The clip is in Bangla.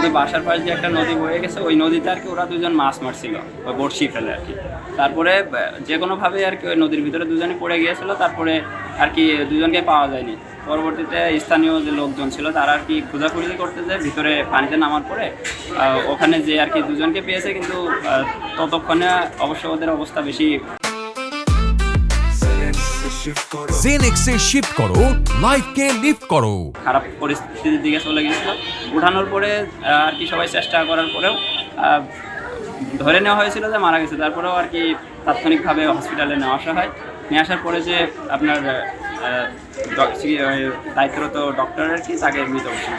আমাদের বাসার পাশে যে একটা নদী বয়ে গেছে, ওই নদীতে আর কি ওরা দুজন মাছ মারছিল, ওই বড়শি ফেলে আর কি। তারপরে যে কোনোভাবে আর কি ওই নদীর ভিতরে দুজনে পড়ে গিয়েছিল, তারপরে আর কি দুজনকে পাওয়া যায়নি। পরবর্তীতে স্থানীয় যে লোকজন ছিল তারা আর কি খোঁজাখুঁজি করতে যায় ভিতরে পানিতে নামার পরে, ওখানে যে আর কি দুজনকে পেয়েছে, কিন্তু ততক্ষণে অবশ্য ওদের অবস্থা বেশি। জেনেক্সে শিফট করো, লাইফকে লিফট করো। খারাপ পরিস্থিতির দিকে চলে গেছিল। উঠানোর পরে আর কি সবাই চেষ্টা করার পরেও ধরে নেওয়া হয়েছিল যে মারা গেছে। তারপরেও আর কি তাৎক্ষণিকভাবে হসপিটালে নেওয়া আসা হয়। নিয়ে আসার পরে যে আপনার দায়িত্বরত ডক্টর আর কি তাকে মৃত ঘোষণা।